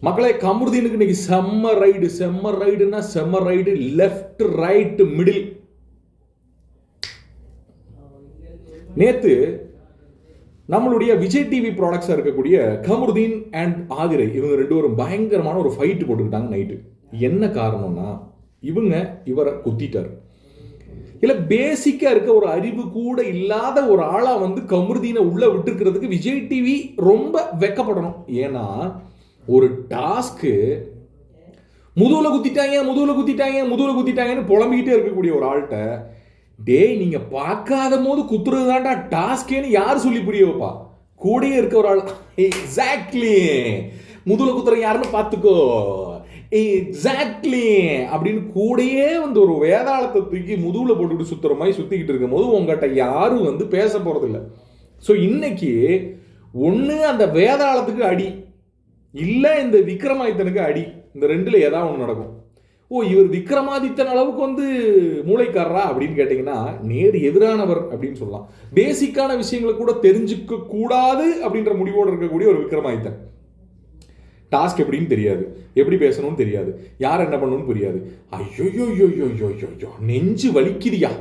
மக்களே, கமருதீனுக்கு இன்னைக்கு செம்ம ரைடுன்னா செம்ம ரைடு. Left right middle. நேத்து நம்மளுடைய விஜய் டிவி ப்ராடக்ட்ஸா இருக்கக்கூடிய கமருதீன் அண்ட் ஆதிரை இவங்க ரெண்டு பேரும் பயங்கரமான ஒரு ஃபைட் போட்டுக்கிட்டாங்க நைட்டு. என்ன காரணம்னா, இவரை குத்திட்டார். இல்ல பேசிக்கா இருக்க ஒரு அறிவு கூட இல்லாத ஒரு ஆளா கமருதீனை உள்ள விட்டுருக்கிறதுக்கு விஜய் டிவி ரொம்ப வெக்கப்படணும். ஏன்னா ஒரு டாஸ்க்கு முதுகுல குத்திட்டாங்கன்னு புலம்பிக்கிட்டே இருக்கக்கூடிய ஒரு ஆள்கிட்ட, டேய் நீங்க பார்க்காத போது குத்துறது தான்டா டாஸ்கேன்னு யார் சொல்லி புரிய வைப்பா? கூடயே இருக்க ஒரு ஆள், எக்ஸாக்ட்லி முதுகுல குத்துற யாருன்னு பார்த்துக்கோ, எக்ஸாக்ட்லி அப்படின்னு கூடயே ஒரு வேதாளத்தை தூக்கி முதுகுல போட்டுக்கிட்டு சுத்துற மாதிரி சுத்திக்கிட்டு இருக்கும் போது உங்ககிட்ட யாரும் பேச போறது இல்லை. ஸோ இன்னைக்கு ஒன்று அந்த வேதாளத்துக்கு அடி, இல்லை இந்த விக்ரமாதித்தனுக்கு அடி. இந்த ரெண்டுல ஏதாவது ஒன்று நடக்கும். இவர் விக்ரமாதித்தன் அளவுக்கு மூளைக்காரரா அப்படின்னு கேட்டீங்கன்னா நேர் எதிரானவர் அப்படின்னு சொல்லலாம். பேசிக்கான விஷயங்களை கூட தெரிஞ்சுக்க கூடாது அப்படின்ற முடிவோடு இருக்கக்கூடிய ஒரு விக்ரமாதித்தன். டாஸ்க் எப்படின்னு தெரியாது, எப்படி பேசணும்னு தெரியாது, யார் என்ன பண்ணணும்னு புரியாது. ஐயோ நெஞ்சு வலிக்குதியா,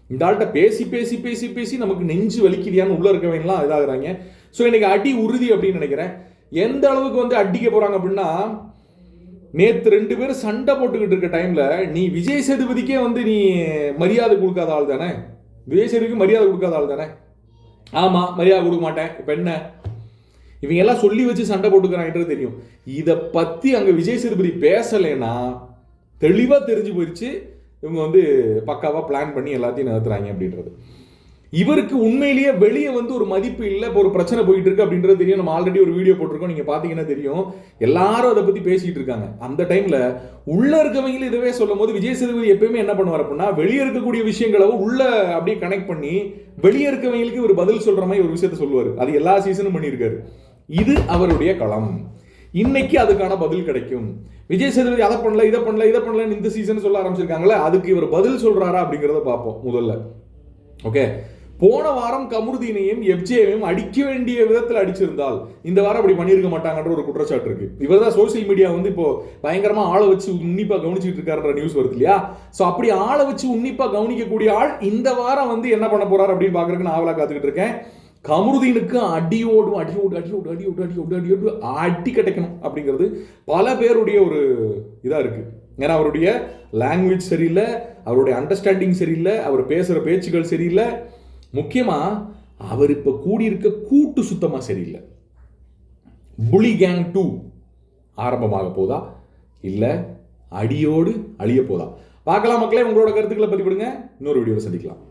இந்த ஆள்கிட்ட பேசி பேசி பேசி பேசி நமக்கு நெஞ்சு வலிக்குதியான்னு உள்ள இருக்கவங்கலாம் இதாகிறாங்க. ஸோ இன்னைக்கு அடி உறுதி அப்படின்னு நினைக்கிறேன். எந்த அளவுக்கு அடிக்க போறாங்க அப்படின்னா, நேத்து ரெண்டு பேரும் சண்டை போட்டுக்கிட்டு இருக்க டைம்ல நீ விஜய் சேதுபதிக்கே நீ மரியாதை கொடுக்காத ஆள் தானே, விஜய் சேதுபதிக்கு மரியாதை கொடுக்காத ஆள் தானே. ஆமா, மரியாதை கொடுக்க மாட்டேன். இப்ப என்ன, இவங்க எல்லாம் சொல்லி வச்சு சண்டை போட்டுக்கிறாங்கன்றது தெரியும். இதை பத்தி அங்க விஜய் சேதுபதி பேசலைன்னா தெளிவா தெரிஞ்சு போயிடுச்சு இவங்க பக்காவா பிளான் பண்ணி எல்லாத்தையும் நடத்துறாங்க அப்படின்றது. இவருக்கு உண்மையிலேயே வெளியே ஒரு மதிப்பு இல்லை, இப்போ ஒரு பிரச்சனை போயிட்டு இருக்கு அப்படின்றது தெரியும். நம்ம ஆல்ரெடி ஒரு வீடியோ போட்டிருக்கோம், நீங்க பாத்தீங்கன்னா தெரியும். எல்லாரும் அதை பத்தி பேசிட்டு இருக்காங்க. அந்த டைம்ல உள்ள இருக்கவங்களும் இதவே சொல்லும் போது விஜய் சேதுபதி எப்பயுமே என்ன பண்ணுவார் அப்படின்னா, வெளியே இருக்கக்கூடிய விஷயங்களை உள்ள அப்படியே கனெக்ட் பண்ணி வெளியே இருக்கவங்களுக்கு ஒரு பதில் சொல்ற மாதிரி ஒரு விஷயத்த சொல்லுவார். அது எல்லா சீசனும் பண்ணியிருக்காரு. இது அவருடைய களம். இன்னைக்கு அதுக்கான பதில் கிடைக்கும். விஜய் சேதுபதி அதை பண்ணல இதை பண்ணல இந்த சீசன் சொல்ல ஆரம்பிச்சிருக்காங்களே, அதுக்கு இவர் பதில் சொல்றாரா அப்படிங்கிறத பார்ப்போம் முதல்ல. ஓகே, போன வாரம் கமருதீனையும் எஃப்ஜேவையும் அடிக்க வேண்டிய விதத்தில் அடிச்சிருந்தால் இந்த வாரம் அப்படி பண்ணியிருக்க மாட்டாங்கன்ற ஒரு குற்றச்சாட்டு இருக்கு. இவர் தான் சோசியல் மீடியா இப்போ பயங்கரமா ஆளை வச்சு உன்னிப்பா கவனிச்சுட்டு இருக்காருன்ற நியூஸ் வருது இல்லையா? ஸோ அப்படி ஆளை வச்சு உன்னிப்பா கவனிக்கக்கூடிய ஆள் இந்த வாரம் என்ன பண்ண போறாரு அப்படின்னு பாக்குறதுக்கு நான் ஆவலா காத்துக்கிட்டு இருக்கேன். கமருதீனுக்கு அடியோடு அடி கிடைக்கணும் அப்படிங்கிறது பல பேருடைய ஒரு இதா இருக்கு. ஏன்னா அவருடைய லாங்குவேஜ் சரியில்லை, அவருடைய அண்டர்ஸ்டாண்டிங் சரியில்லை, அவர் பேசுற பேச்சுகள் சரியில்லை, முக்கியமா அவர் இப்ப கூடியிருக்க கூட்டு சுத்தமா சரியில்லை. புலி கேங் 2 ஆரம்பமாக போதா இல்ல அடியோடு அழிய போதா? பார்க்கலாம் மக்களே. உங்களோட கருத்துக்களை பதிவிடுங்க. இன்னொரு வீடியோவில் சந்திக்கலாம்.